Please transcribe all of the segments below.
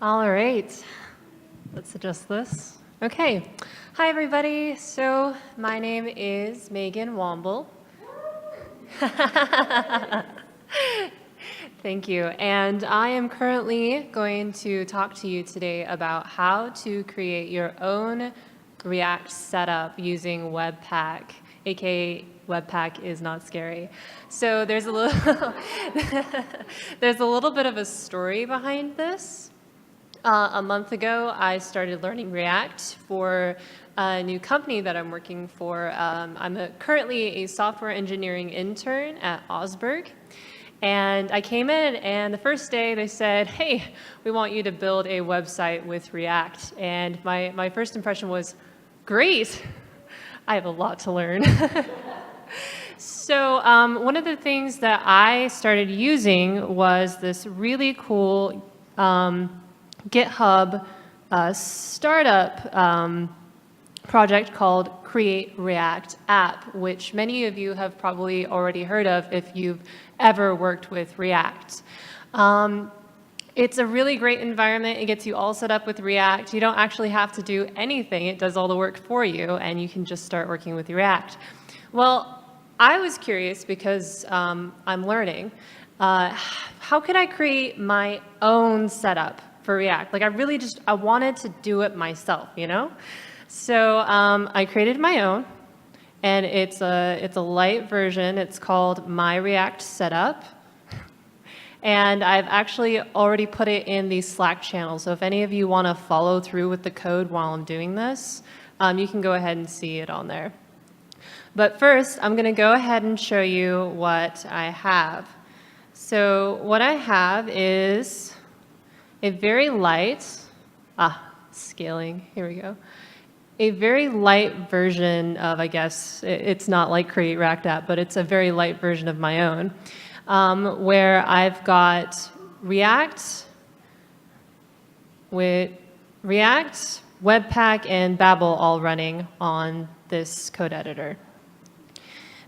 All right, let's adjust this. Okay, hi everybody. So my name is Maegan Womble. Thank you. And I am currently going to talk to you today about how to create your own React setup using Webpack, aka Webpack is not scary. So there's a little, there's a little bit of a story behind this. A month ago, I started learning React for a new company that I'm working for. I'm currently a software engineering intern at Augsburg. And I came in, and the first day they said, hey, we want you to build a website with React. And my first impression was, great, I have a lot to learn. So one of the things that I started using was this really cool GitHub startup project called Create React App, which many of you have probably already heard of if you've ever worked with React. It's a really great environment. It gets you all set up with React. You don't actually have to do anything. It does all the work for you, and you can just start working with React. Well, I was curious because I'm learning. How could I create my own setup for React? Like I wanted to do it myself, you know? So I created my own, and it's a light version. It's called My React Setup. And I've actually already put it in the Slack channel. So if any of you want to follow through with the code while I'm doing this, you can go ahead and see it on there. But first, I'm going to go ahead and show you what I have. So what I have is a very light, scaling, here we go. A very light version of, I guess, it's not like Create React App, but it's a very light version of my own, where I've got React, Webpack, and Babel all running on this code editor.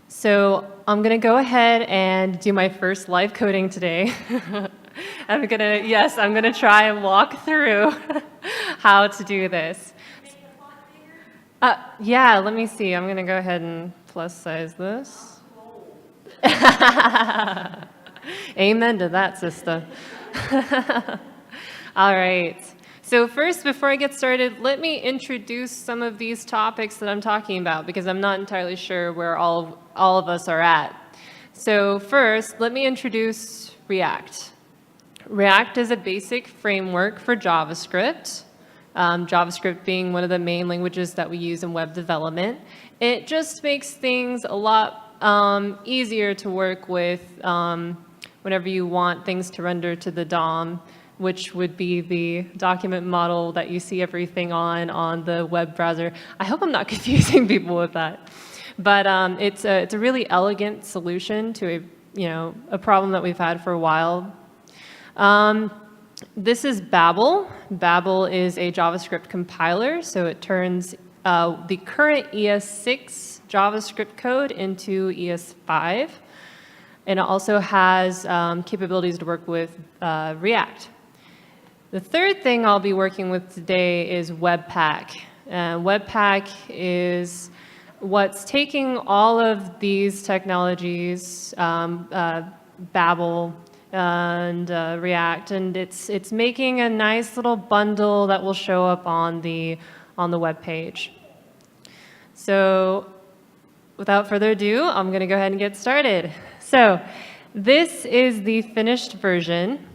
So I'm going to go ahead and do my first live coding today. I'm going to try and walk through how to do this. Yeah, let me see. I'm going to go ahead and plus size this. Amen to that, sister. All right. So first, before I get started, let me introduce some of these topics that I'm talking about, because I'm not entirely sure where all of us are at. So first, let me introduce React. React is a basic framework for JavaScript. JavaScript being one of the main languages that we use in web development. It just makes things a lot easier to work with whenever you want things to render to the DOM, which would be the document model that you see everything on the web browser. I hope I'm not confusing people with that. But it's a really elegant solution to a problem that we've had for a while. This is Babel. Babel is a JavaScript compiler, so it turns the current ES6 JavaScript code into ES5. And it also has capabilities to work with React. The third thing I'll be working with today is Webpack. Webpack is what's taking all of these technologies, Babel and React, and it's making a nice little bundle that will show up on the web page. So without further ado, I'm going to go ahead and get started. So this is the finished version.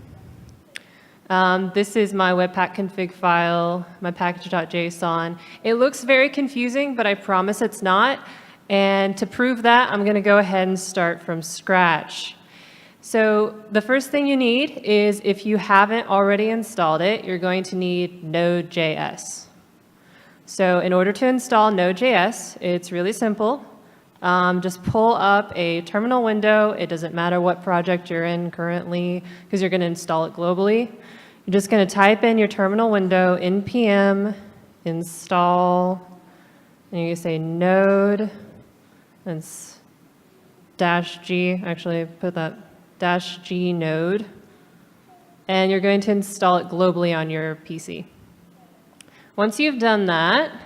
This is my Webpack config file, my package.json. It looks very confusing, but I promise it's not. And to prove that, I'm going to go ahead and start from scratch. So the first thing you need is, if you haven't already installed it, you're going to need Node.js. So in order to install Node.js, it's really simple. Just pull up a terminal window. It doesn't matter what project you're in currently, because you're going to install it globally. You're just going to type in your terminal window, npm install, and you say node, and -g, actually put that -g node, and you're going to install it globally on your PC. Once you've done that, you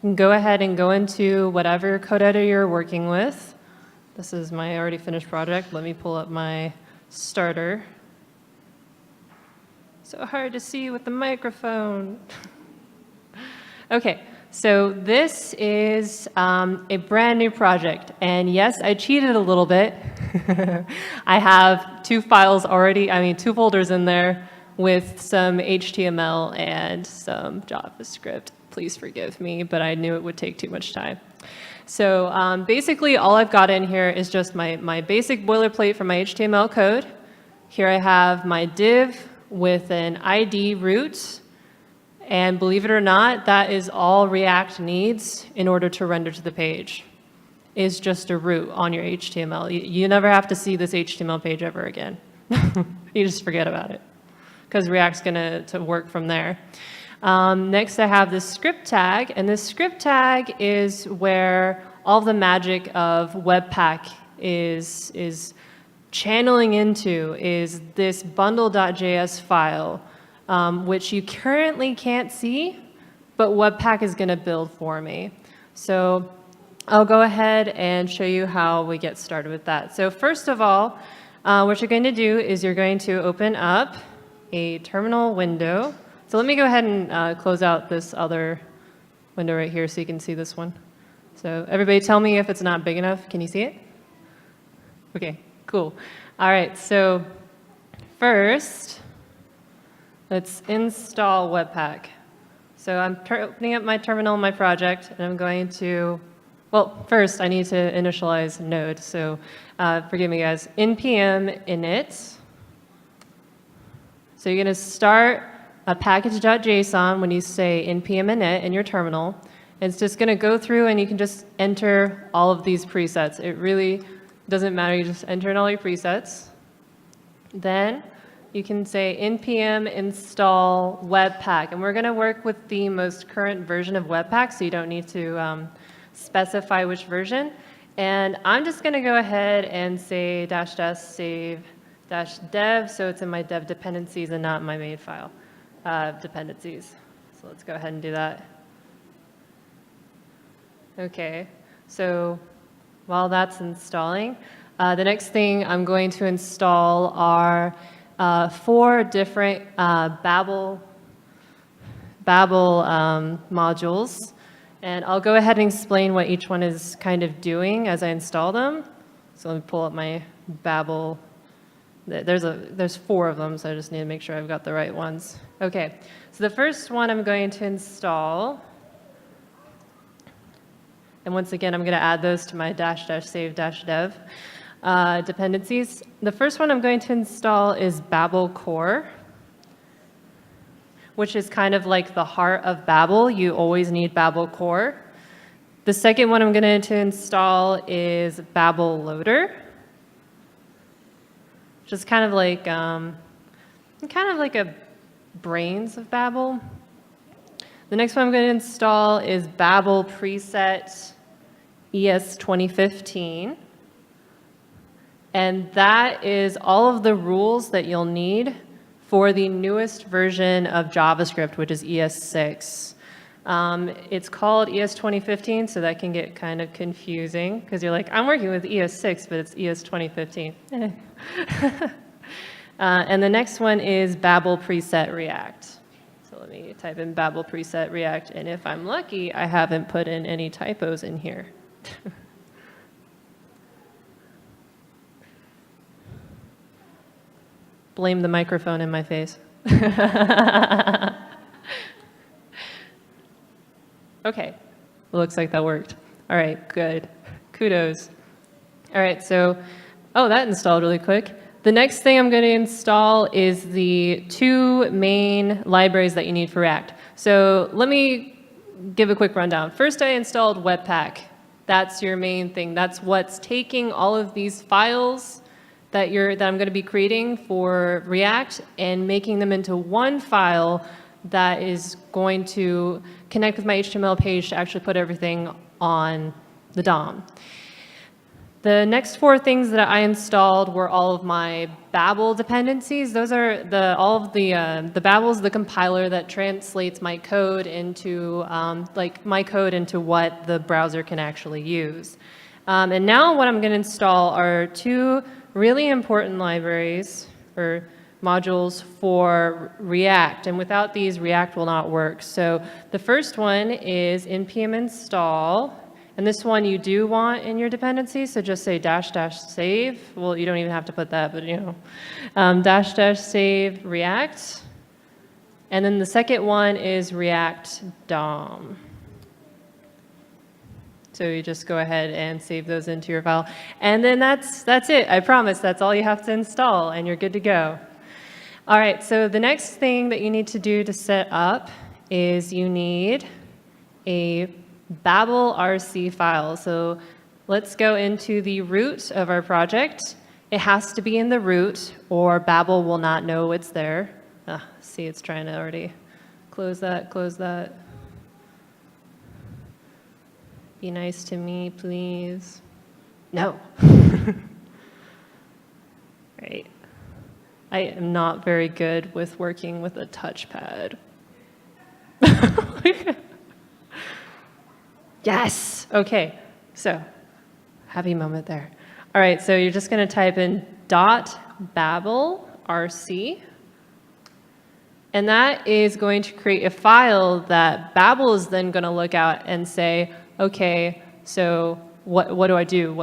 can go ahead and go into whatever code editor you're working with. This is my already finished project. Let me pull up my starter. So hard to see with the microphone. Okay, so this is a brand new project. And yes, I cheated a little bit. I have two folders in there with some HTML and some JavaScript. Please forgive me, but I knew it would take too much time. So basically, all I've got in here is just my basic boilerplate for my HTML code. Here I have my div with an ID root. And believe it or not, that is all React needs in order to render to the page, is just a root on your HTML. You never have to see this HTML page ever again. You just forget about it, because React's going to work from there. Next, I have this script tag, and this script tag is where all the magic of Webpack is channeling into, is this bundle.js file, which you currently can't see, but Webpack is going to build for me. So I'll go ahead and show you how we get started with that. So first of all, what you're going to do is you're going to open up a terminal window. So let me go ahead and close out this other window right here so you can see this one. So everybody tell me if it's not big enough. Can you see it? Okay, cool. All right, so first, let's install Webpack. So I'm opening up my terminal in my project, and I'm going to, well, first I need to initialize Node. So forgive me, guys. Npm init. So you're going to start a package.json when you say npm init in your terminal. It's just going to go through, and you can just enter all of these presets. It really doesn't matter. You just enter in all your presets. Then you can say npm install Webpack. And we're going to work with the most current version of Webpack, so you don't need to specify which version. And I'm just going to go ahead and say --s save -dev, so it's in my dev dependencies and not my main file dependencies. So let's go ahead and do that. Okay, so while that's installing, the next thing I'm going to install are 4 different Babel modules. And I'll go ahead and explain what each one is kind of doing as I install them. So let me pull up my Babel. There's 4 of them, so I just need to make sure I've got the right ones. Okay, so the first one I'm going to install, and once again, I'm going to add those to my --save -dev dependencies. The first one I'm going to install is Babel Core, which is kind of like the heart of Babel. You always need Babel Core. The second one I'm going to install is Babel Loader, which is kind of like a brains of Babel. The next one I'm going to install is Babel Preset ES 2015. And that is all of the rules that you'll need for the newest version of JavaScript, which is ES6. It's called ES 2015, so that can get kind of confusing, because you're like, I'm working with ES6, but it's ES 2015. And the next one is Babel Preset React. So let me type in Babel Preset React, and if I'm lucky, I haven't put in any typos in here. Blame the microphone in my face. Okay, looks like that worked. All right, good. Kudos. All right, so, that installed really quick. The next thing I'm going to install is the 2 main libraries that you need for React. So let me give a quick rundown. First, I installed Webpack. That's your main thing. That's what's taking all of these files that I'm going to be creating for React and making them into one file that is going to connect with my HTML page to actually put everything on the DOM. The next 4 things that I installed were all of my Babel dependencies. Those are the Babel is the compiler that translates my code into what the browser can actually use. And now what I'm going to install are 2 really important libraries or modules for React. And without these, React will not work. So the first one is Npm Install. And this one you do want in your dependencies, so just say --save. Well, you don't even have to put that, but you know. --save React. And then the second one is React DOM. So you just go ahead and save those into your file. And then that's it. I promise that's all you have to install, and you're good to go. All right, so the next thing that you need to do to set up is you need a Babel Rc file. So let's go into the root of our project. It has to be in the root or Babel will not know it's there. See, it's trying to already close that, close that. Be nice to me, please. No. Right. I am not very good with working with a touchpad. Yes. Okay. So, happy moment there. All right. So you're just going to type in .babel rc, and that is going to create a file that Babel is then going to look at and say, okay, so what do I do?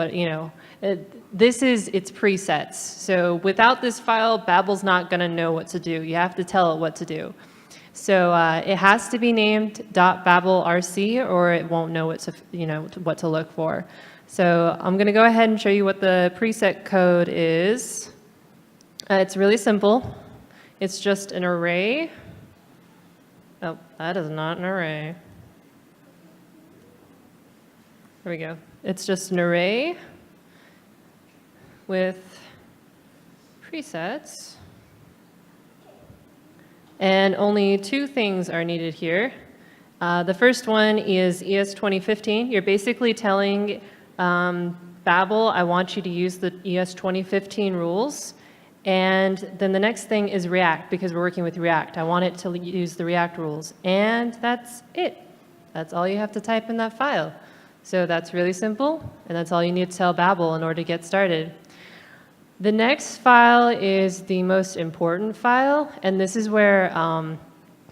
This is its presets. So without this file, Babel's not going to know what to do. You have to tell it what to do. So it has to be named .babelrc, or it won't know what to look for. So I'm going to go ahead and show you what the preset code is. It's really simple. It's just an array. Oh, that is not an array. There we go. It's just an array with presets. And only 2 things are needed here. The first one is ES 2015. You're basically telling Babel, I want you to use the ES 2015 rules. And then the next thing is React, because we're working with React. I want it to use the React rules. And that's it. That's all you have to type in that file. So that's really simple, and that's all you need to tell Babel in order to get started. The next file is the most important file, and this is where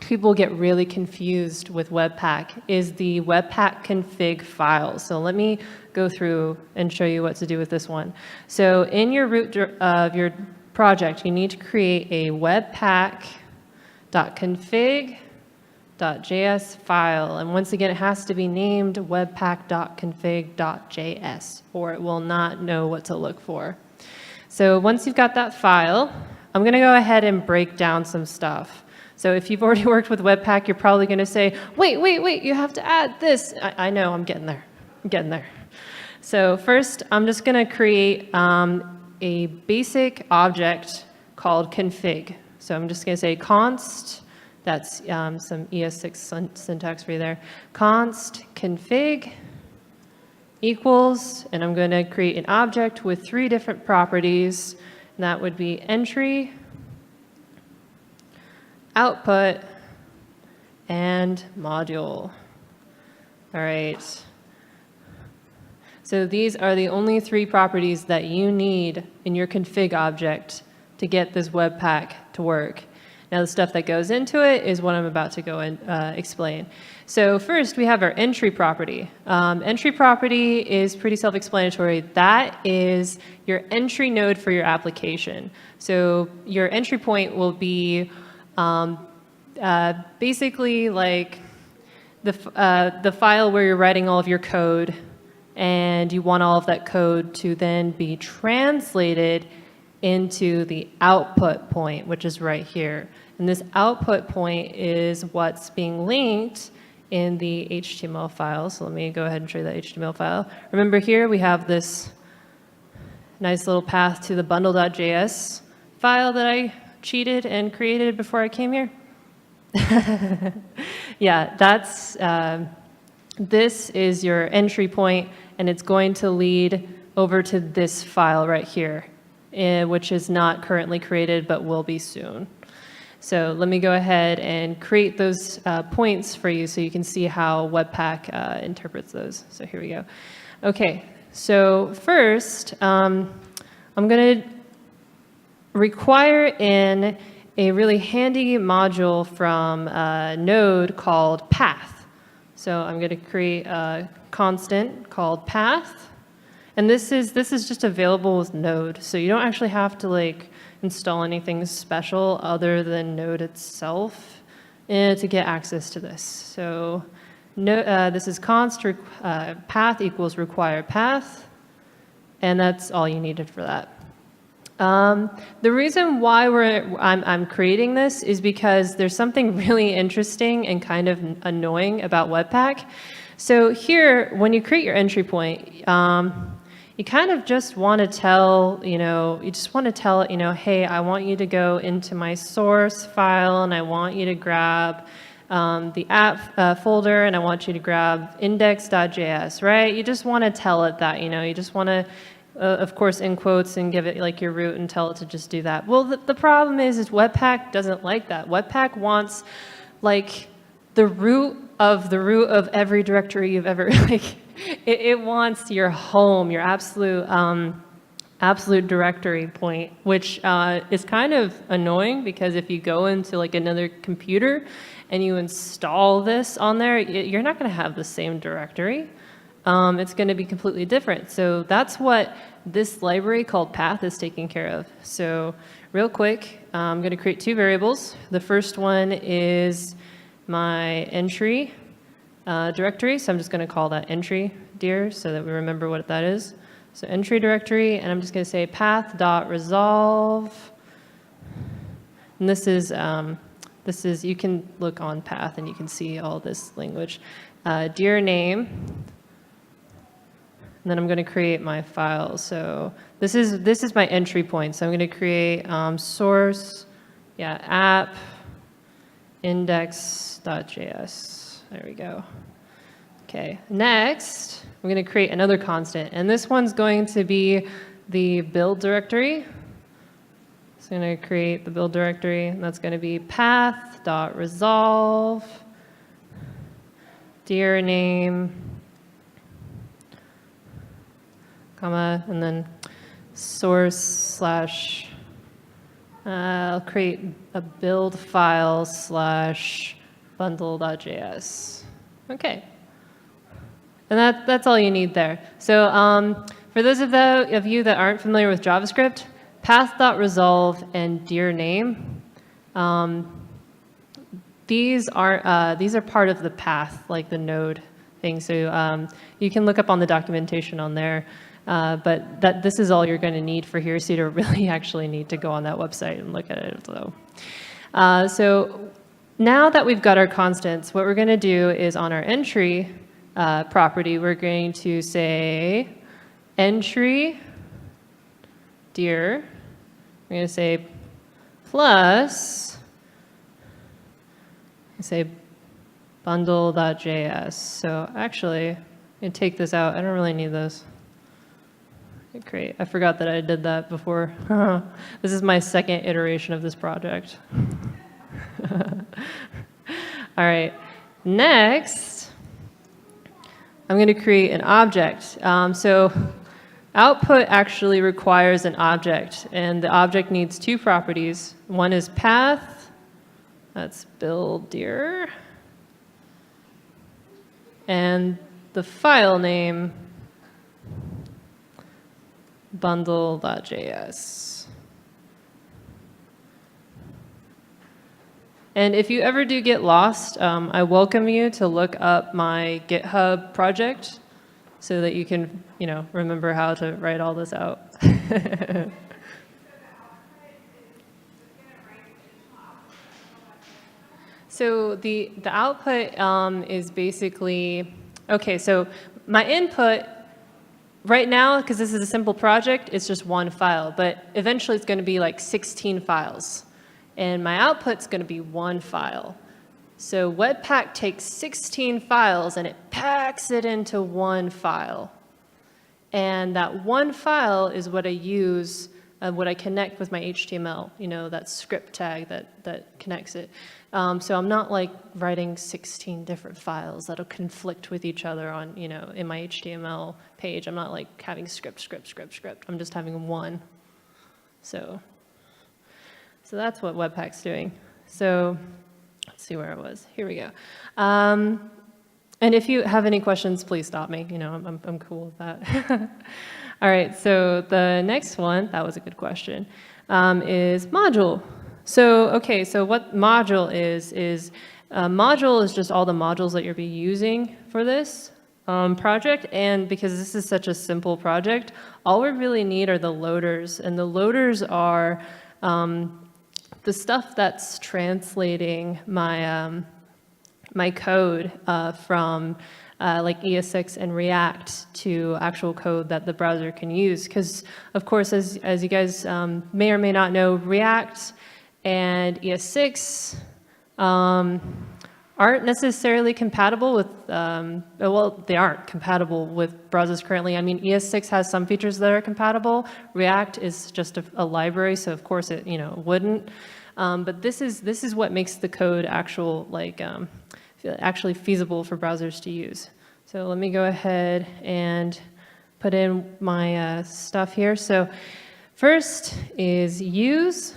people get really confused with Webpack, is the Webpack config file. So let me go through and show you what to do with this one. So in your root of your project, you need to create a webpack.config.js file. And once again, it has to be named webpack.config.js, or it will not know what to look for. So once you've got that file, I'm going to go ahead and break down some stuff. So if you've already worked with Webpack, you're probably going to say, wait, you have to add this. I know, I'm getting there. So first, I'm just going to create a basic object called config. So I'm just going to say const, that's some ES6 syntax for you there, const config equals, and I'm going to create an object with 3 different properties, and that would be entry, output, and module. All right. So these are the only 3 properties that you need in your config object to get this Webpack to work. Now the stuff that goes into it is what I'm about to go and explain. So first we have our entry property. Entry property is pretty self-explanatory. That is your entry node for your application. So your entry point will be basically like the file where you're writing all of your code, and you want all of that code to then be translated into the output point, which is right here. And this output point is what's being linked in the HTML file. So let me go ahead and show you that HTML file. Remember here we have this nice little path to the bundle.js file that I cheated and created before I came here. Yeah, that's, this is your entry point, and it's going to lead over to this file right here, which is not currently created but will be soon. So let me go ahead and create those points for you so you can see how Webpack interprets those. So here we go. Okay, so first, I'm going to require in a really handy module from Node called path. So I'm going to create a constant called path. And this is just available with Node. So you don't actually have to like install anything special other than Node itself to get access to this. So this is const path equals require path, and that's all you needed for that. The reason why I'm creating this is because there's something really interesting and kind of annoying about Webpack. So here, when you create your entry point, you kind of just want to tell, hey, I want you to go into my source file, and I want you to grab the app folder, and I want you to grab index.js, right? You just want to tell it that, you just want to, of course, in quotes, and give it like your root and tell it to just do that. Well, the problem is Webpack doesn't like that. Webpack wants like the root of every directory you've ever like. It wants your home, your absolute directory point, which is kind of annoying because if you go into like another computer and you install this on there, you're not going to have the same directory. It's going to be completely different. So that's what this library called path is taking care of. So real quick, I'm going to create two variables. The first one is my entry directory, so I'm just going to call that entry dir so that we remember what that is. So entry directory, and I'm just going to say path.resolve. And this is you can look on path and you can see all this language. Dir name, and then I'm going to create my file. So this is my entry point. So I'm going to create source, app index.js. There we go. Okay, next, I'm going to create another constant, and this one's going to be the build directory. So I'm going to create the build directory, and that's going to be path.resolve, dir name, comma, and then source / I'll create a build file / bundle.js. Okay. And that's all you need there. So for those of you that aren't familiar with JavaScript, path.resolve and dir name, these are part of the path, like the node thing. So you can look up on the documentation on there. But this is all you're going to need for here, so you don't really actually need to go on that website and look at it, though. So now that we've got our constants, what we're going to do is on our entry property, we're going to say entry dir. We're going to say plus, say bundle.js. So actually, I'm going to take this out. I don't really need this. Great. I forgot that I did that before. This is my second iteration of this project. All right. Next, I'm going to create an object. So output actually requires an object, and the object needs two properties. One is path. That's build dir. And the file name, bundle.js. And if you ever do get lost, I welcome you to look up my GitHub project so that you can, remember how to write all this out. So the output is basically, okay, so my input right now, because this is a simple project, it's just one file, but eventually it's going to be like 16 files. And my output's going to be one file. So Webpack takes 16 files and it packs it into one file. And that one file is what I use, what I connect with my HTML, that script tag that connects it. So I'm not like writing 16 different files that'll conflict with each other on, in my HTML page. I'm not like having script. I'm just having one. So that's what Webpack's doing. So let's see where I was. Here we go. And if you have any questions, please stop me. I'm cool with that. All right, so the next one, that was a good question, is module. So, okay, so what module is module is just all the modules that you'll be using for this project. And because this is such a simple project, all we really need are the loaders. And the loaders are the stuff that's translating my my code from like ES6 and React to actual code that the browser can use. Because, of course, as you guys may or may not know, React and ES6 aren't necessarily compatible with, well, they aren't compatible with browsers currently. I mean, ES6 has some features that are compatible. React is just a library, so of course it, wouldn't. But this is what makes the code actually feasible for browsers to use. So let me go ahead and put in my stuff here. So first is use.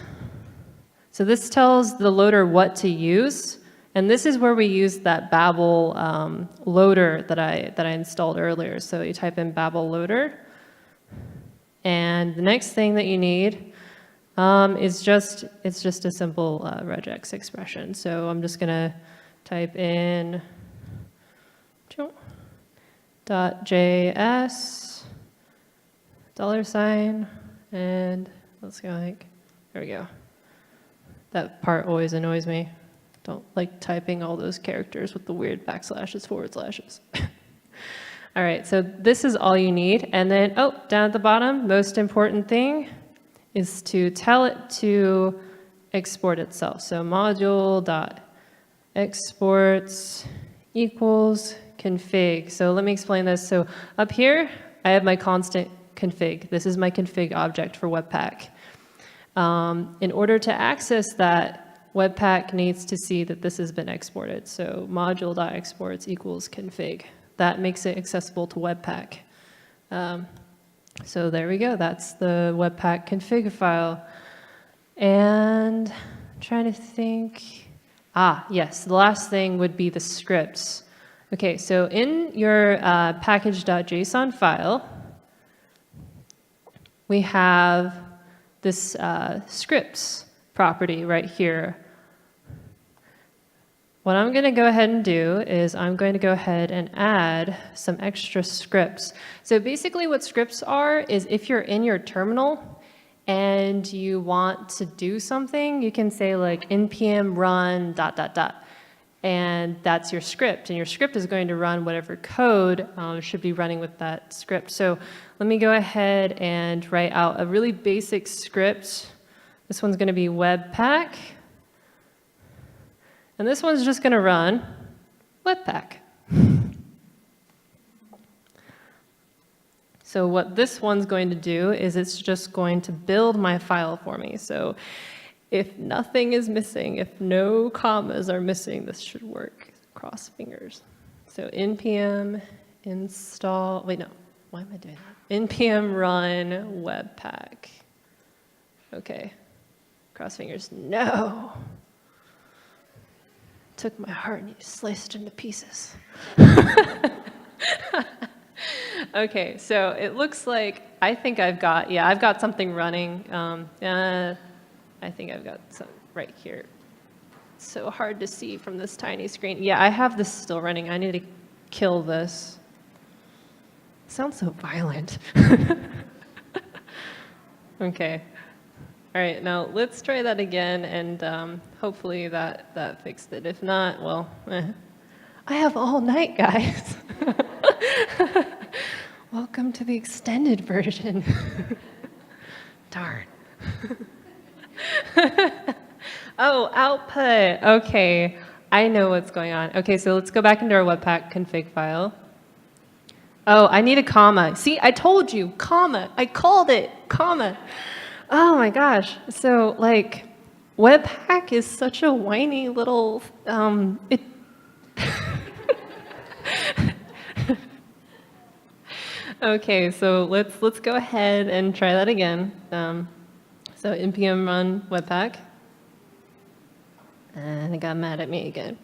So this tells the loader what to use. And this is where we use that Babel loader that I installed earlier. So you type in Babel loader. And the next thing that you need is just a simple regex expression. So I'm just gonna type in .js $, and let's go there we go. That part always annoys me. Don't like typing all those characters with the weird backslashes, forward slashes. All right, so this is all you need. And then, down at the bottom, most important thing is to tell it to export itself. So module.exports equals config. So let me explain this. So up here, I have my constant config. This is my config object for Webpack. In order to access that, Webpack needs to see that this has been exported. So module.exports equals config. That makes it accessible to Webpack. So there we go. That's the Webpack config file. And I'm trying to think. Yes, the last thing would be the scripts. Okay, so in your package.json file, we have this scripts property right here. What I'm going to go ahead and do is I'm going to go ahead and add some extra scripts. So basically what scripts are is if you're in your terminal and you want to do something, you can say like npm run ... And that's your script. And your script is going to run whatever code should be running with that script. So let me go ahead and write out a really basic script. This one's going to be Webpack. And this one's just going to run Webpack. So what this one's going to do is it's just going to build my file for me. So if nothing is missing, if no commas are missing, this should work. Cross fingers. So npm install, wait, no, why am I doing that? npm run Webpack. Okay, cross fingers, no. Took my heart and you sliced it into pieces. Okay, so it looks like, I think I've got something running. I think I've got some right here. It's so hard to see from this tiny screen. Yeah, I have this still running. I need to kill this. It sounds so violent. Okay. All right, now let's try that again, and hopefully that fixed it. If not, well, I have all night, guys. Welcome to the extended version. Darn. Oh, output. Okay, I know what's going on. Okay, so let's go back into our Webpack config file. Oh, I need a comma. See, I told you, comma. I called it, comma. Oh my gosh. So like, Webpack is such a whiny little, it. Okay, so let's go ahead and try that again. So npm run Webpack. And it got mad at me again.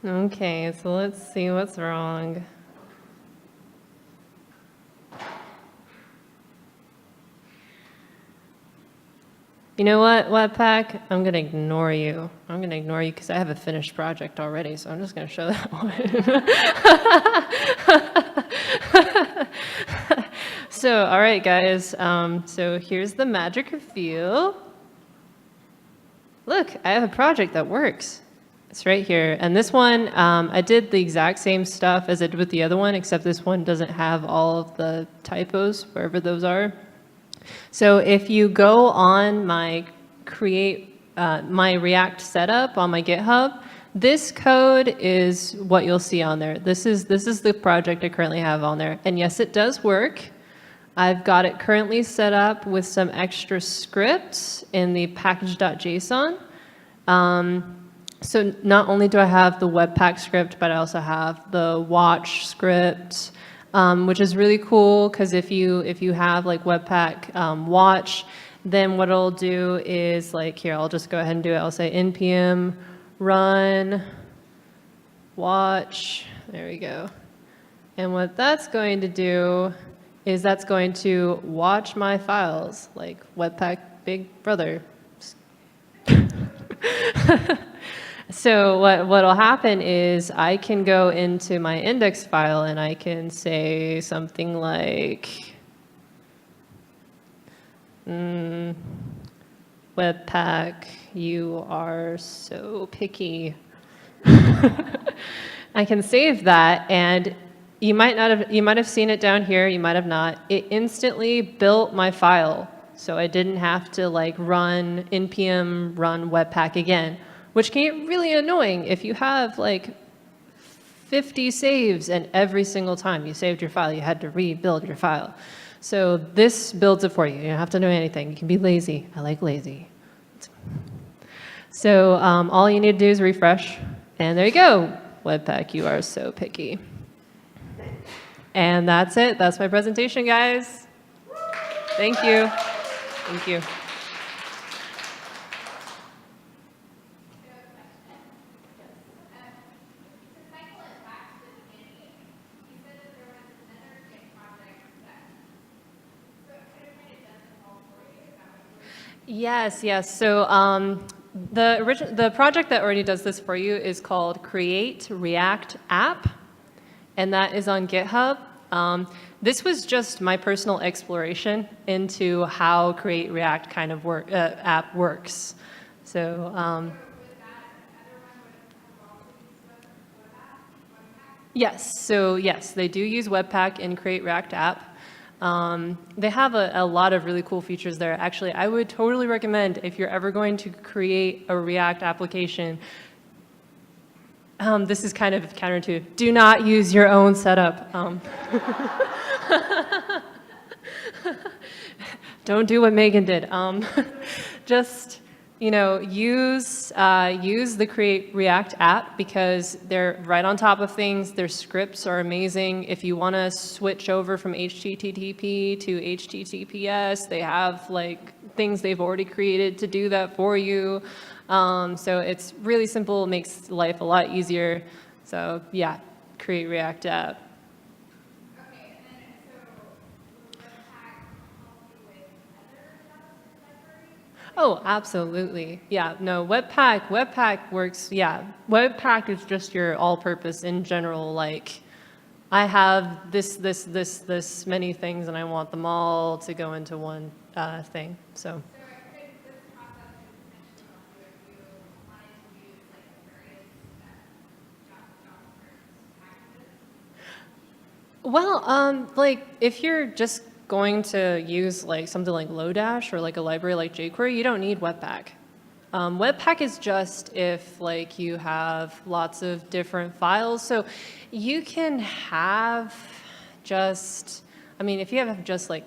Okay, so let's see what's wrong. You know what, Webpack? I'm going to ignore you. I'm going to ignore you because I have a finished project already, so I'm just going to show that one. So, all right, guys. So here's the magic reveal. Look, I have a project that works. It's right here. And this one, I did the exact same stuff as I did with the other one, except this one doesn't have all of the typos, wherever those are. So if you go on my my React setup on my GitHub, this code is what you'll see on there. This is the project I currently have on there. And yes, it does work. I've got it currently set up with some extra scripts in the package.json. So not only do I have the Webpack script, but I also have the watch script, which is really cool because if you have like Webpack watch, then what it'll do is like here, I'll just go ahead and do it. I'll say npm run watch. There we go. And what that's going to do is that's going to watch my files like Webpack Big Brother. So what'll happen is I can go into my index file and I can say something like Webpack, you are so picky. I can save that, and you might have seen it down here, you might have not. It instantly built my file, so I didn't have to like run npm run Webpack again, which can get really annoying if you have like 50 saves and every single time you saved your file, you had to rebuild your file. So this builds it for you. You don't have to do anything. You can be lazy. I like lazy. So all you need to do is refresh, and there you go. Webpack, you are so picky. And that's it. That's my presentation, guys. Thank you. Thank you. Yes, yes. So the project that already does this for you is called Create React App, and that is on GitHub. This was just my personal exploration into how Create React kind of app works. So yes, so yes, they do use Webpack in Create React App. They have a lot of really cool features there. Actually, I would totally recommend if you're ever going to create a React application, this is kind of counterintuitive. Do not use your own setup. Don't do what Maegan did. Just use the Create React app because they're right on top of things. Their scripts are amazing. If you want to switch over from HTTP to HTTPS, they have like things they've already created to do that for you. So it's really simple, makes life a lot easier. So yeah, Create React app. Okay, and then so Webpack help you with other JavaScript libraries? Oh, absolutely. Yeah, no, Webpack works, yeah. Webpack is just your all-purpose in general, like, I have this many things and I want them all to go into one thing, so. So could this process potentially help you if you wanted to use like various JavaScript packages? Well, like, if you're just going to use like something like Lodash or like a library like jQuery, you don't need Webpack. Webpack is just if like you have lots of different files. So you can have just, I mean, if you have just like,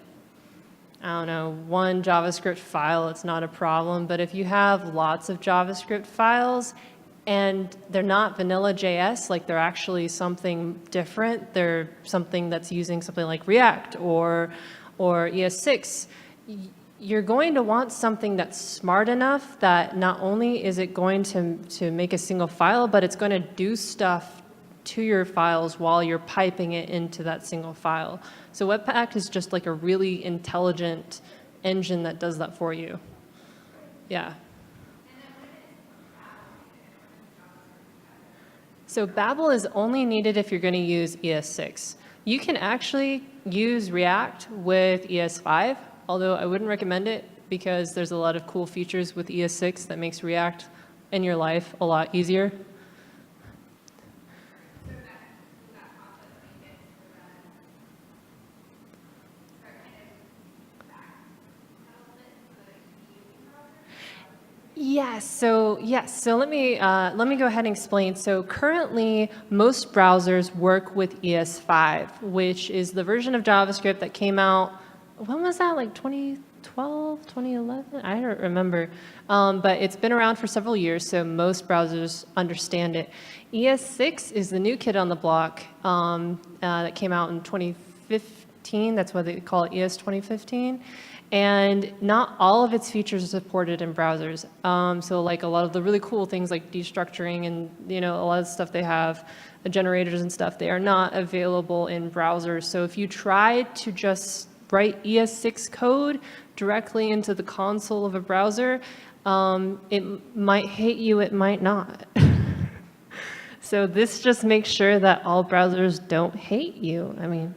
I don't know, one JavaScript file, it's not a problem. But if you have lots of JavaScript files and they're not vanilla JS, like they're actually something different, they're something that's using something like React or ES6, you're going to want something that's smart enough that not only is it going to make a single file, but it's going to do stuff to your files while you're piping it into that single file. So Webpack is just like a really intelligent engine that does that for you. Yeah. So Babel is only needed if you're going to use ES6. You can actually use React with ES5, although I wouldn't recommend it because there's a lot of cool features with ES6 that makes React in your life a lot easier. Yes. So let me go ahead and explain. So currently, most browsers work with ES5, which is the version of JavaScript that came out. When was that? Like 2012, 2011? I don't remember. But it's been around for several years, so most browsers understand it. ES6 is the new kid on the block that came out in 2015. That's why they call it ES 2015. And not all of its features are supported in browsers. So like a lot of the really cool things like destructuring and a lot of stuff they have, the generators and stuff, they are not available in browsers. So if you try to just write ES6 code directly into the console of a browser, it might hate you, it might not. So this just makes sure that all browsers don't hate you. I mean,